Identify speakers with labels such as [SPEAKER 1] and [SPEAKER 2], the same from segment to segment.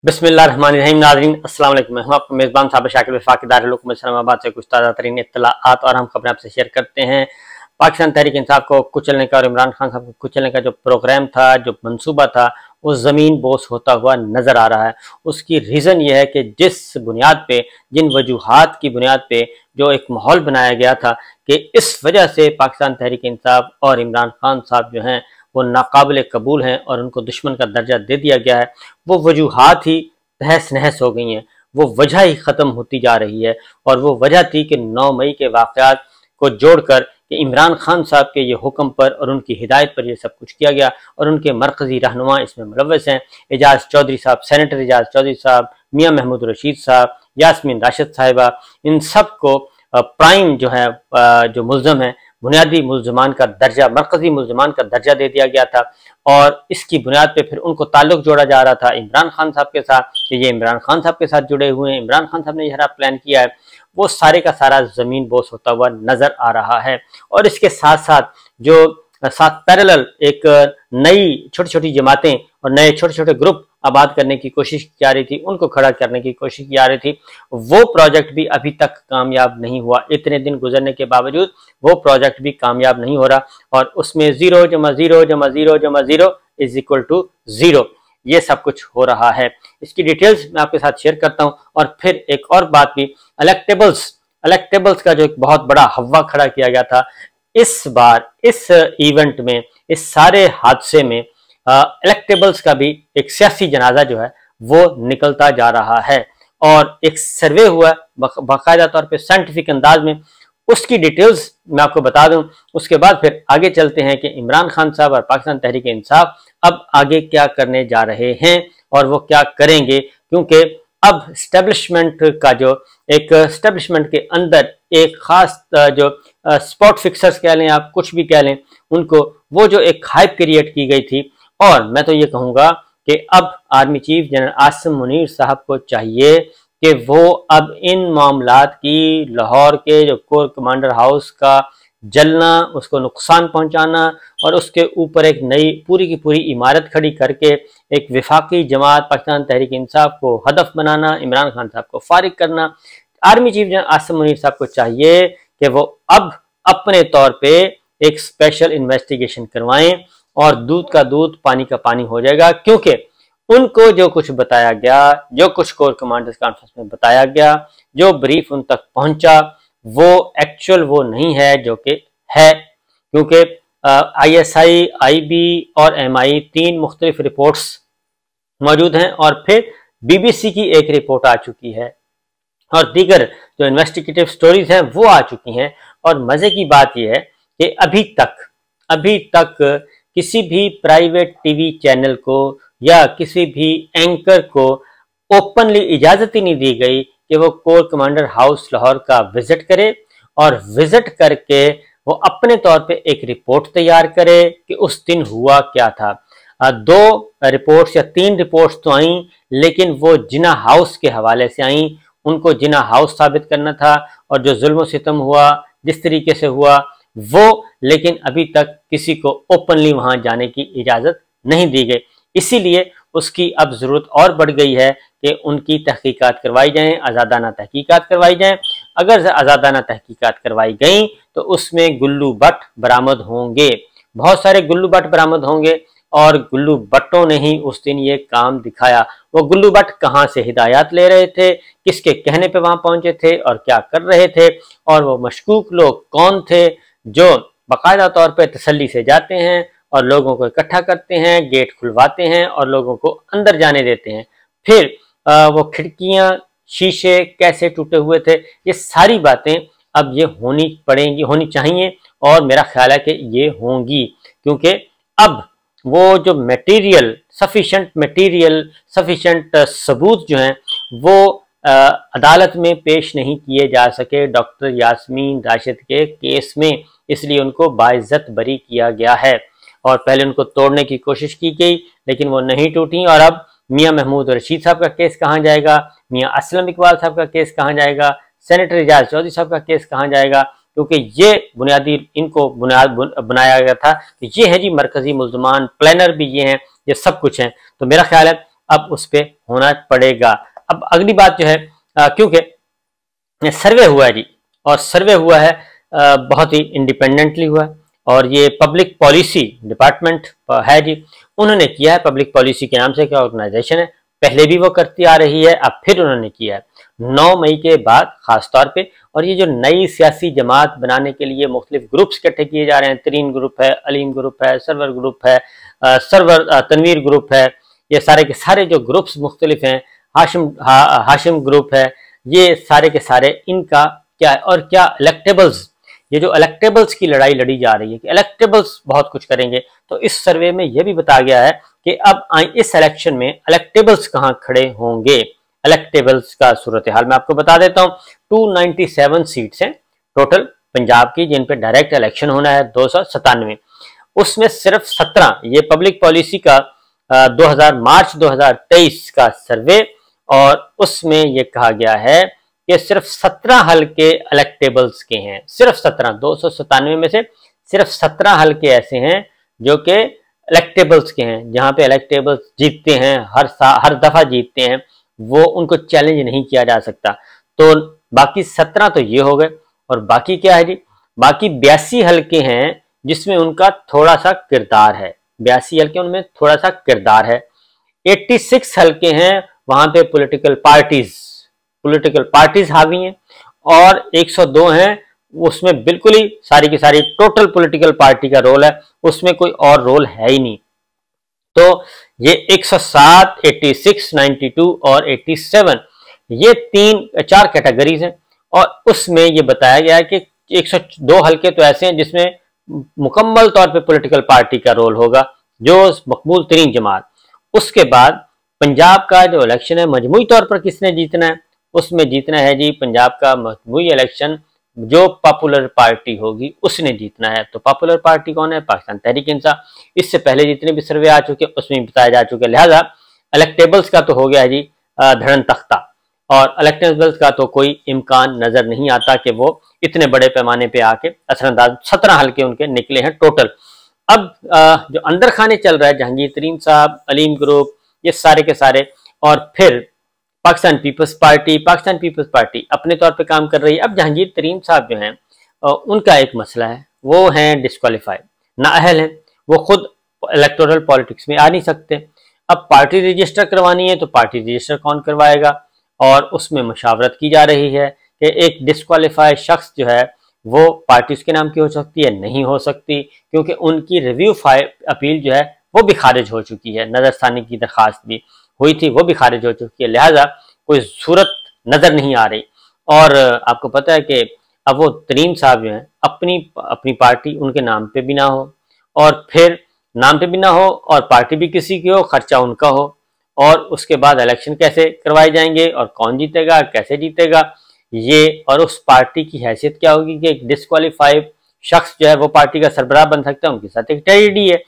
[SPEAKER 1] बिस्मिल्लाहिर्रहमानिर्रहीम। नाज़रीन अस्सलाम वालेकुम। मैं हूं आपका मेज़बान साबिर शाकिर वफाकी दारुल इस्लामाबाद से कुछ ताज़ा तरीन इत्तलाआत और हम खबरें आपसे शेयर करते हैं। पाकिस्तान तहरीक इंसाफ को कुचलने का और इमरान खान साहब को कुचलने का जो प्रोग्राम था, जो मंसूबा था, वो ज़मीन बोस होता हुआ नज़र आ रहा है। उसकी रीज़न ये है कि जिस बुनियाद पे, जिन वजूहात की बुनियाद पे जो एक माहौल बनाया गया था कि इस वजह से पाकिस्तान तहरीक इंसाफ और इमरान खान साहब जो हैं वो नाकाबिल कबूल हैं और उनको दुश्मन का दर्जा दे दिया गया है, वो वजूहात ही तहस नहस हो गई हैं। वो वजह ही ख़त्म होती जा रही है और वो वजह थी कि 9 मई के वाक़यात को जोड़कर कि इमरान खान साहब के ये हुक्म पर और उनकी हिदायत पर ये सब कुछ किया गया और उनके मरकज़ी रहनुमा इसमें मुलव्वस हैं। एजाज चौधरी साहब, सेनेटर एजाज चौधरी साहब, मियाँ महमूद रशीद साहब, यास्मीन राशिद साहिबा, इन सब को प्राइम जो है जो मुल्ज़म है, बुनियादी मुल्ज़मान का दर्जा, मरकज़ी मुल्ज़मान का दर्जा दे दिया गया था। और इसकी बुनियाद पे फिर उनको ताल्लुक़ जोड़ा जा रहा था इमरान खान साहब के साथ कि ये इमरान खान साहब के साथ जुड़े हुए हैं, इमरान खान साहब ने यह प्लान किया है। वो सारे का सारा ज़मीन बोस होता हुआ नज़र आ रहा है। और इसके साथ साथ जो पैरेलल एक नई छोटी छोटी जमातें और नए छोटे छोटे ग्रुप आबाद करने की कोशिश की जा रही थी, उनको खड़ा करने की कोशिश की जा रही थी, वो प्रोजेक्ट भी अभी तक कामयाब नहीं हुआ। इतने दिन गुजरने के बावजूद वो प्रोजेक्ट भी कामयाब नहीं हो रहा और उसमें 0 जमा 0 जमा 0 जमा 0 इज इक्वल टू 0 ये सब कुछ हो रहा है। इसकी डिटेल्स मैं आपके साथ शेयर करता हूं। और फिर एक और बात भी, इलेक्टेबल्स का जो एक बहुत बड़ा हवा खड़ा किया गया था, इस बार इस इवेंट में, इस सारे हादसे में इलेक्टेबल्स का भी एक सियासी जनाजा जो है वो निकलता जा रहा है। और एक सर्वे हुआ बाकायदा तौर पे साइंटिफिक अंदाज में, उसकी डिटेल्स मैं आपको बता दूं। उसके बाद फिर आगे चलते हैं कि इमरान खान साहब और पाकिस्तान तहरीक इंसाफ अब आगे क्या करने जा रहे हैं और वो क्या करेंगे, क्योंकि अब स्टैब्लिशमेंट का जो एक स्टैब्लिशमेंट के अंदर एक खास जो स्पॉट फिक्सर्स कह लें, आप कुछ भी कह लें, उनको वो जो एक हाइप क्रिएट की गई थी। और मैं तो ये कहूँगा कि अब army chief general Asim Munir साहब को चाहिए कि वो अब इन मामलात की, लाहौर के जो कोर कमांडर हाउस का जलना, उसको नुकसान पहुंचाना और उसके ऊपर एक नई पूरी की पूरी इमारत खड़ी करके एक विफाकी जमात पाकिस्तान तहरीक इंसाफ को हदफ बनाना, इमरान खान साहब को फारिग करना, army chief general Asim Munir साहब को चाहिए कि वो अब अपने तौर पे एक स्पेशल इन्वेस्टिगेशन करवाएं और दूध का दूध पानी का पानी हो जाएगा। क्योंकि उनको जो कुछ बताया गया, जो कुछ कोर कमांडर्स कॉन्फ्रेंस में बताया गया, जो ब्रीफ उन तक पहुंचा, वो एक्चुअल वो नहीं है जो कि है। क्योंकि ISI, IB और MI 3 मुख्तलिफ रिपोर्ट्स मौजूद हैं और फिर BBC की एक रिपोर्ट आ चुकी है और दीगर जो इन्वेस्टिगेटिव स्टोरीज हैं वो आ चुकी हैं। और मजे की बात यह है कि अभी तक किसी भी प्राइवेट टीवी चैनल को या किसी भी एंकर को ओपनली इजाजत ही नहीं दी गई कि वो कोर कमांडर हाउस लाहौर का विजिट करे और विजिट करके वो अपने तौर पे एक रिपोर्ट तैयार करे कि उस दिन हुआ क्या था। 2 रिपोर्ट्स या 3 रिपोर्ट्स तो आई, लेकिन वो जिना हाउस के हवाले से आई। उनको जिना हाउस साबित करना था और जो जुल्म सितम हुआ, जिस तरीके से हुआ वो, लेकिन अभी तक किसी को ओपनली वहां जाने की इजाजत नहीं दी गई। इसीलिए उसकी अब जरूरत और बढ़ गई है कि उनकी तहकीकात करवाई जाएं, आज़ादाना तहकीकात करवाई जाएं। अगर आज़ादाना तहकीकात करवाई गई तो उसमें गुल्लू बट बरामद होंगे, बहुत सारे गुल्लू बट बरामद होंगे। और गुल्लू बट्टों ने ही उस दिन ये काम दिखाया। वो गुल्लू बट कहाँ से हिदायत ले रहे थे, किसके कहने पे वहां पहुंचे थे और क्या कर रहे थे, और वो मशकूक लोग कौन थे जो बाकायदा तौर पे तसल्ली से जाते हैं और लोगों को इकट्ठा करते हैं, गेट खुलवाते हैं और लोगों को अंदर जाने देते हैं। फिर वो खिड़कियां, शीशे कैसे टूटे हुए थे, ये सारी बातें अब ये होनी चाहिए और मेरा ख्याल है कि ये होंगी। क्योंकि अब वो जो सफिशिएंट सबूत जो हैं वो अदालत में पेश नहीं किए जा सके डॉक्टर यास्मीन राशिद के केस में, इसलिए उनको बाइज्जत बरी किया गया है। और पहले उनको तोड़ने की कोशिश की गई लेकिन वो नहीं टूटी। और अब मियाँ महमूद रशीद साहब का केस कहाँ जाएगा, मियाँ असलम इकबाल साहब का केस कहाँ जाएगा, सेनेटर एजाज चौधरी साहब का केस कहाँ जाएगा, क्योंकि ये बुनियादी इनको बुनियाद बनाया गया था कि ये है जी मरकजी मुल्ज़मान, प्लानर भी ये हैं, ये सब कुछ हैं। तो मेरा ख्याल है अब उस पर होना पड़ेगा। अब अगली बात जो है, क्योंकि सर्वे हुआ है जी, और सर्वे हुआ है बहुत ही इंडिपेंडेंटली हुआ है, और ये पब्लिक पॉलिसी डिपार्टमेंट है जी, उन्होंने किया है। पब्लिक पॉलिसी के नाम से क्या ऑर्गेनाइजेशन है, पहले भी वो करती आ रही है, अब फिर उन्होंने किया है 9 मई के बाद खास तौर पे। और ये जो नई सियासी जमात बनाने के लिए मुख्तलिफ ग्रुप्स इकट्ठे किए जा रहे हैं, तरीन ग्रुप है, अलीम ग्रुप है, सरवर ग्रुप है, तनवीर ग्रुप है, ये सारे के सारे जो ग्रुप्स मुख्तलिफ हैं, हाशिम ग्रुप है, ये सारे के सारे इनका क्या है, और क्या इलेक्टेबल्स, ये जो इलेक्टेबल्स की लड़ाई लड़ी जा रही है कि इलेक्टेबल्स बहुत कुछ करेंगे, तो इस सर्वे में यह भी बताया गया है कि अब इस इलेक्शन में इलेक्टेबल्स कहां खड़े होंगे। इलेक्टेबल्स का सूरत हाल मैं आपको बता देता हूं। 297 सीट्स हैं टोटल पंजाब की, जिन पे डायरेक्ट इलेक्शन होना है 297, उसमें सिर्फ 17, ये पब्लिक पॉलिसी का मार्च 2023 का सर्वे, और उसमें यह कहा गया है कि सिर्फ 17 हल्के इलेक्टेबल्स के हैं, सिर्फ 17, 297 में से सिर्फ 17 हल्के ऐसे हैं जो कि इलेक्टेबल्स के हैं, जहां पे इलेक्टेबल्स जीतते हैं, हर दफा जीतते हैं, वो उनको चैलेंज नहीं किया जा सकता। तो बाकी 17 तो ये हो गए, और बाकी क्या है जी, बाकी 82 हल्के हैं जिसमें उनका थोड़ा सा किरदार है, 82 हल्के उनमें थोड़ा सा किरदार है। 86 हल्के हैं, वहां पे पॉलिटिकल पार्टीज हावी हैं, और 102 हैं उसमें बिल्कुल ही सारी की सारी टोटल पॉलिटिकल पार्टी का रोल है, उसमें कोई और रोल है ही नहीं। तो ये 107, 86, 92 और 87, ये 4 कैटेगरीज हैं, और उसमें ये बताया गया है कि 102 हल्के तो ऐसे हैं जिसमें मुकम्मल तौर पे पॉलिटिकल पार्टी का रोल होगा, जो मकबूल तरीन जमात। उसके बाद पंजाब का जो इलेक्शन है मजमूई तौर पर किसने जीतना है, उसमें जीतना है जी पंजाब का मजमूई इलेक्शन जो पॉपुलर पार्टी होगी उसने जीतना है। तो पॉपुलर पार्टी कौन है, पाकिस्तान तहरीक इंसाफ। इससे पहले जितने भी सर्वे आ चुके उसमें बताया जा चुका है। लिहाजा इलेक्टेबल्स का तो हो गया है जी धड़न तख्ता, और इलेक्टेबल्स का तो कोई इम्कान नजर नहीं आता कि वो इतने बड़े पैमाने पे आके असरअंदाज। 17 हल्के उनके निकले हैं टोटल। अब जो अंदर खाने चल रहा है, जहांगीर तरीन साहब, अलीम ग्रुप, ये सारे के सारे, और फिर पाकिस्तान पीपल्स पार्टी अपने तौर पे काम कर रही है। अब जहांगीर तरीन साहब जो हैं उनका एक मसला है, वो हैं डिस्क्वालीफाइड, नाअहल हैं, वो खुद इलेक्टोरल पॉलिटिक्स में आ नहीं सकते। अब पार्टी रजिस्टर करवानी है तो पार्टी रजिस्टर कौन करवाएगा, और उसमें मुशावरत की जा रही है कि एक डिस्क्वालीफाइड शख्स जो है वो पार्टी उसके नाम की हो सकती है, नहीं हो सकती, क्योंकि उनकी रिव्यू अपील जो है वो भी खारिज हो चुकी है, नजरसानी की दरखास्त भी हुई थी, वो भी खारिज हो चुकी है। लिहाजा कोई सूरत नजर नहीं आ रही। और आपको पता है कि अब वो तरीन साहब जो हैं अपनी पार्टी उनके नाम पे भी ना हो, और फिर नाम पे भी ना हो और पार्टी भी किसी की हो, खर्चा उनका हो, और उसके बाद इलेक्शन कैसे करवाए जाएंगे और कौन जीतेगा, कैसे जीतेगा ये, और उस पार्टी की हैसियत क्या होगी कि एक डिस्क्वालीफाइड शख्स जो है वो पार्टी का सरबराह बन सकता है, उनके साथ एक टेरिडी है।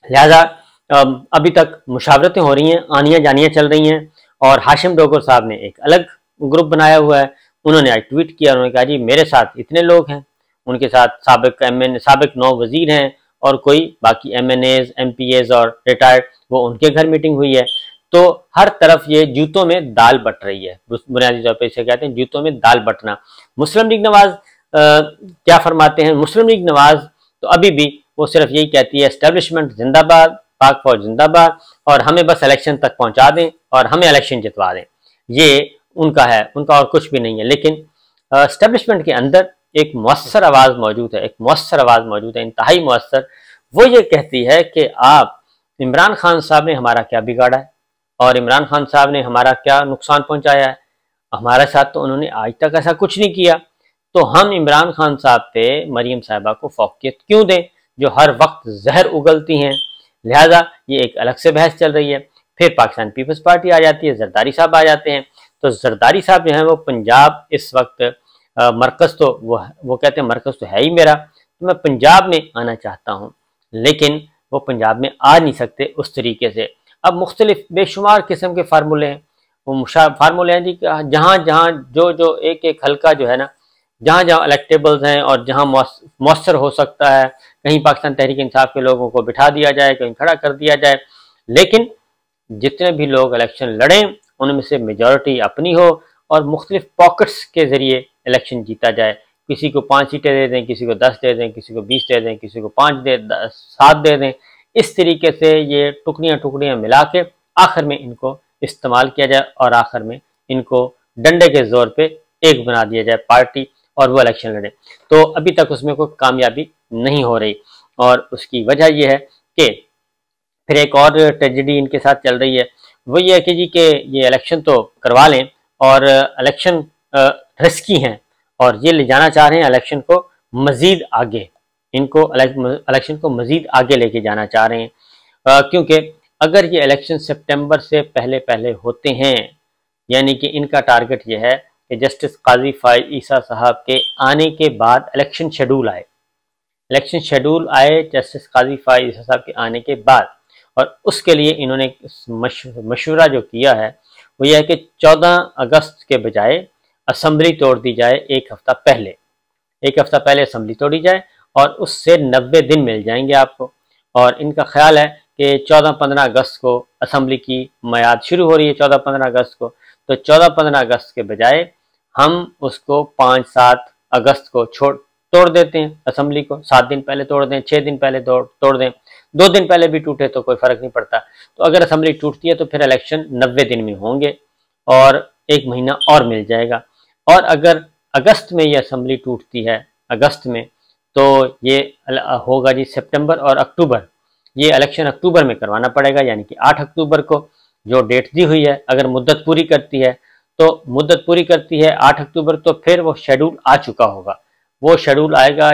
[SPEAKER 1] लिहाजा अभी तक मुशावरतें हो रही हैं, आनियाँ जानियाँ चल रही हैं, और हाशिम डोगर साहब ने एक अलग ग्रुप बनाया हुआ है। उन्होंने आज ट्वीट किया, उन्होंने कहा जी मेरे साथ इतने लोग हैं, उनके साथ साबिक 9 वजीर हैं, और कोई बाकी MNAs, MPAs और रिटायर्ड, वो उनके घर मीटिंग हुई है। तो हर तरफ ये जूतों में दाल बट रही है, बुनियादी तौर पर इसे कहते हैं जूतों में दाल बटना। मुस्लिम लीग नवाज क्या फरमाते हैं, मुस्लिम लीग नवाज तो अभी भी वो सिर्फ यही कहती है एस्टेब्लिशमेंट जिंदाबाद, पाक फौज जिंदाबाद, और हमें बस इलेक्शन तक पहुंचा दें और हमें इलेक्शन जितवा दें, ये उनका है, उनका और कुछ भी नहीं है। लेकिन एस्टेब्लिशमेंट के अंदर एक मुअस्सर आवाज मौजूद है, एक मुअस्सर आवाज मौजूद है, इंतहाई मुअस्सर। वो ये कहती है कि आप इमरान खान साहब ने हमारा क्या बिगाड़ा है, और इमरान खान साहब ने हमारा क्या नुकसान पहुंचाया है, हमारे साथ तो उन्होंने आज तक ऐसा कुछ नहीं किया, तो हम इमरान खान साहब पे मरीम साहिबा को फौकियत क्यों दें जो हर वक्त जहर उगलती हैं। लिहाजा ये एक अलग से बहस चल रही है। फिर पाकिस्तान पीपल्स पार्टी आ जाती है, जरदारी साहब आ जाते हैं। तो जरदारी साहब जो है वो पंजाब इस वक्त मरकज तो वो कहते हैं मरकज तो है ही मेरा, तो मैं पंजाब में आना चाहता हूँ, लेकिन वो पंजाब में आ नहीं सकते उस तरीके से। अब मुख्तलिफ बेशुमार किस्म के फार्मूले हैं, वो फार्मूले हैं जी, जहाँ जहाँ जो एक एक हल्का जो है ना, जहाँ जहाँ इलेक्टेबल्स हैं और जहाँ मौसर हो सकता है, कहीं पाकिस्तान तहरीक इंसाफ के लोगों को बिठा दिया जाए, कहीं खड़ा कर दिया जाए। लेकिन जितने भी लोग इलेक्शन लड़ें उनमें से मेजॉरिटी अपनी हो और मुख्तलिफ पॉकेट्स के ज़रिए इलेक्शन जीता जाए। किसी को 5 सीटें दे दें, किसी को 10 दे दें, किसी को 20 दे दें, किसी को 5 7 दे दें। इस तरीके से ये टुकड़ियाँ टुकड़ियाँ मिला के आखिर में इनको इस्तेमाल किया जाए और आखिर में इनको डंडे के जोर पे एक बना दिया जाए पार्टी और वो इलेक्शन लड़े। तो अभी तक उसमें कोई कामयाबी नहीं हो रही और उसकी वजह यह है कि फिर एक और ट्रेजेडी इनके साथ चल रही है, वो ये है कि जी के ये इलेक्शन तो करवा लें और इलेक्शन रिस्की हैं और ये ले जाना चाह रहे हैं इलेक्शन को मज़ीद आगे, इनको इलेक्शन को मज़ीद आगे लेके जाना चाह रहे हैं क्योंकि अगर ये इलेक्शन सितंबर से पहले पहले होते हैं, यानी कि इनका टारगेट ये है कि जस्टिस काजी फाइज ईसा साहब के आने के बाद इलेक्शन शेड्यूल आए जस्टिस काजी फाइज ईसा साहब के आने के बाद। और उसके लिए इन्होंने मशवरा जो किया है वो यह है कि 14 अगस्त के बजाय असम्बली तोड़ दी जाए, एक हफ्ता पहले असम्बली तोड़ी जाए और उससे 90 दिन मिल जाएंगे आपको। और इनका ख्याल है कि 14-15 अगस्त को असम्बली की मियाद शुरू हो रही है, 14-15 अगस्त को, तो 14-15 अगस्त के बजाय हम उसको 5-7 अगस्त को तोड़ देते हैं असम्बली को, 7 दिन पहले तोड़ दें, 6 दिन पहले तोड़ दें, 2 दिन पहले भी टूटे तो कोई फर्क नहीं पड़ता। तो अगर असम्बली टूटती है तो फिर इलेक्शन 90 दिन में होंगे और 1 महीना और मिल जाएगा। और अगर अगस्त में ये असम्बली टूटती है अगस्त में, तो ये होगा जी सितंबर और अक्टूबर, ये इलेक्शन अक्टूबर में करवाना पड़ेगा, यानी कि 8 अक्टूबर को जो डेट दी हुई है। अगर मुद्दत पूरी करती है तो मुद्दत पूरी करती है 8 अक्टूबर, तो फिर वो शेड्यूल आ चुका होगा, वो शेड्यूल आएगा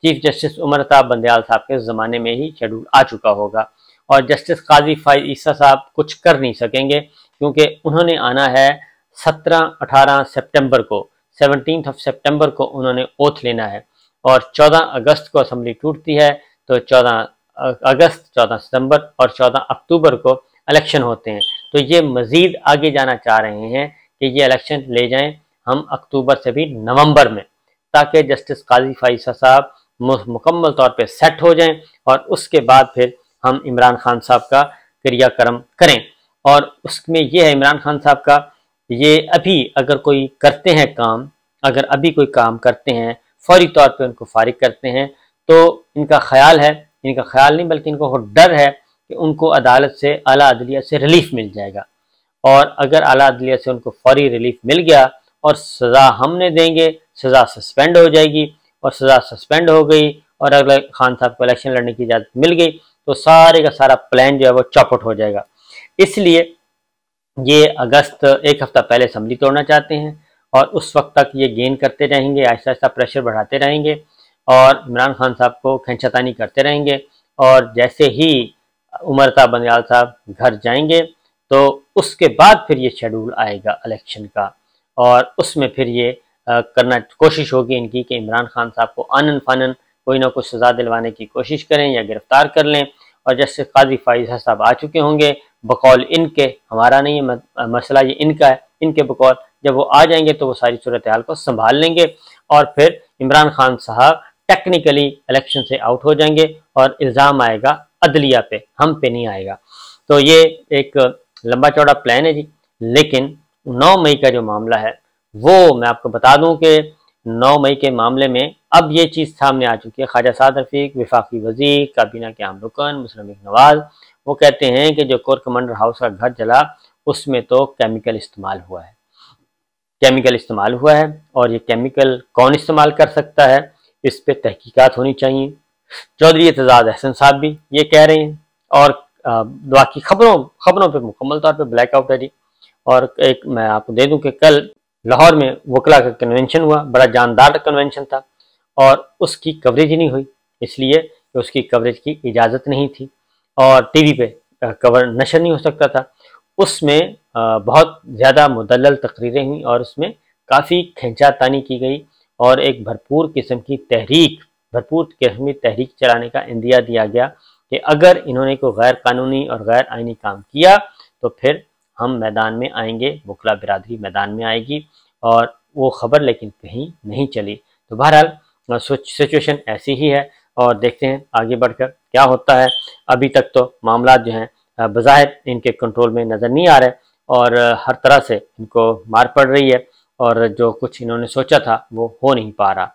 [SPEAKER 1] चीफ जस्टिस उमर अता बंदयाल साहब के ज़माने में ही शेड्यूल आ चुका होगा। और जस्टिस काजी फाइज ईसा साहब कुछ कर नहीं सकेंगे क्योंकि उन्होंने आना है 17-18 सितंबर को, 17 सितंबर को उन्होंने ओथ लेना है और 14 अगस्त को असम्बली टूटती है, तो 14 अगस्त, 14 सितंबर और 14 अक्टूबर को इलेक्शन होते हैं। तो ये मज़ीद आगे जाना चाह रहे हैं कि ये इलेक्शन ले जाएं हम अक्टूबर से भी नवंबर में, ताकि जस्टिस काजी फाइज साहब मुकम्मल तौर पे सेट हो जाएं और उसके बाद फिर हम इमरान खान साहब का क्रियाक्रम करें। और उसमें यह है इमरान खान साहब का, ये अभी अगर कोई करते हैं काम, अगर अभी कोई काम करते हैं, फौरी तौर पे उनको फारिग करते हैं, तो इनका ख्याल नहीं बल्कि इनको डर है कि उनको अदालत से, आला अदलिया से रिलीफ मिल जाएगा। और अगर आला अदलिया से उनको फौरी रिलीफ मिल गया और सज़ा हमने देंगे, सज़ा सस्पेंड हो जाएगी और सज़ा सस्पेंड हो गई और अगर खान साहब को इलेक्शन लड़ने की इजाज़त मिल गई तो सारे का सारा प्लान जो है वो चौपट हो जाएगा। इसलिए ये अगस्त, 1 हफ्ता पहले असम्बली तोड़ना चाहते हैं और उस वक्त तक ये गेन करते रहेंगे, आहिस्ता आहिस्ता प्रेशर बढ़ाते रहेंगे और इमरान खान साहब को खींचातानी करते रहेंगे। और जैसे ही उमर अता बंदयाल साहब घर जाएंगे तो उसके बाद फिर ये शेड्यूल आएगा इलेक्शन का और उसमें फिर ये करना कोशिश होगी इनकी कि इमरान खान साहब को आनन फानन कोई ना कुछ सज़ा दिलवाने की कोशिश करें या गिरफ्तार कर लें। और जस्टिस काजी फाइज साहब आ चुके होंगे बकौल इनके, हमारा नहीं है मसला, ये इनका है, इनके बकौल जब वो आ जाएंगे तो वो सारी सूरत हाल को संभाल लेंगे और फिर इमरान खान साहब टेक्निकली इलेक्शन से आउट हो जाएंगे और इल्ज़ाम आएगा अदलिया पे, हम पे नहीं आएगा। तो ये एक लंबा चौड़ा प्लान है जी। लेकिन 9 मई का जो मामला है वो मैं आपको बता दूं कि 9 मई के मामले में अब ये चीज़ सामने आ चुकी है। ख्वाजा साद रफीक, वफाकी वज़ीर, काबीना के आम रुकन मुस्लिम नवाज, वो कहते हैं कि जो कोर कमांडर हाउस का घर जला उसमें तो केमिकल इस्तेमाल हुआ है और ये केमिकल कौन इस्तेमाल कर सकता है, इस पर तहकीकात होनी चाहिए। चौधरी एतजाज़ अहसन साहब भी ये कह रहे हैं और बाकी खबरों पे मुकम्मल तौर पे ब्लैकआउट है जी। और एक मैं आपको दे दूं कि कल लाहौर में वकला का कन्वेंशन हुआ, बड़ा जानदार कन्वेंशन था और उसकी कवरेज ही नहीं हुई, इसलिए कि उसकी कवरेज की इजाज़त नहीं थी और टीवी पे कवर नशर नहीं हो सकता था। उसमें बहुत ज़्यादा मुदल्लल तकरीरें हुई और उसमें काफ़ी खींचातानी की गई और एक भरपूर किस्म की तहरीक चलाने का इंदिया दिया गया कि अगर इन्होंने कोई गैर कानूनी और गैर आइनी काम किया तो फिर हम मैदान में आएंगे, वकला बिरादरी मैदान में आएगी। और वो खबर लेकिन कहीं नहीं चली। तो बहरहाल सिचुएशन ऐसी ही है और देखते हैं आगे बढ़कर क्या होता है। अभी तक तो मामला जो हैं बज़ाहिर इनके कंट्रोल में नज़र नहीं आ रहा है और हर तरह से इनको मार पड़ रही है और जो कुछ इन्होंने सोचा था वो हो नहीं पा रहा।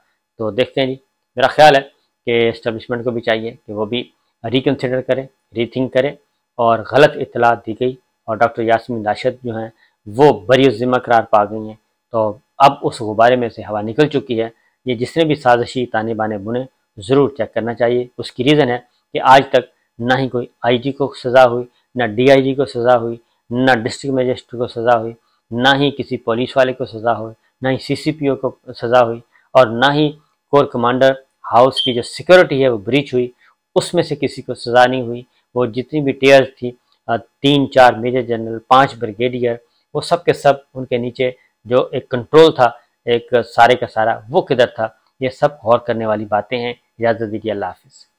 [SPEAKER 1] तो देखते हैं जी, मेरा ख्याल है कि एस्टेब्लिशमेंट को भी चाहिए कि वो भी रिकन्सिडर करें, रीथिंक करें। और गलत इत्तला दी गई और डॉक्टर यास्मीन राशिद जो हैं वो बरी-उज़्ज़िम्मा करार पा गई हैं। तो अब उस गुब्बारे में से हवा निकल चुकी है। ये जिसने भी साजिशी ताने बाने बुने ज़रूर चेक करना चाहिए। उसकी रीज़न है कि आज तक ना ही कोई आईजी को सज़ा हुई, ना डीआईजी को सज़ा हुई, ना डिस्ट्रिक्ट मजिस्ट्रेट को सज़ा हुई, ना ही किसी पुलिस वाले को सज़ा हुई, ना ही सीसीपीओ को सज़ा हुई और ना ही कोर कमांडर हाउस की जो सिक्योरिटी है वो ब्रीच हुई, उसमें से किसी को सज़ा नहीं हुई। वो जितनी भी टीयर्स थी 3-4 मेजर जनरल, 5 ब्रिगेडियर, वो सब के सब उनके नीचे जो एक कंट्रोल था, एक सारे का सारा वो किधर था? ये सब गौर करने वाली बातें हैं। इजाज़त दीजिए, अल्लाह हाफ़िज़।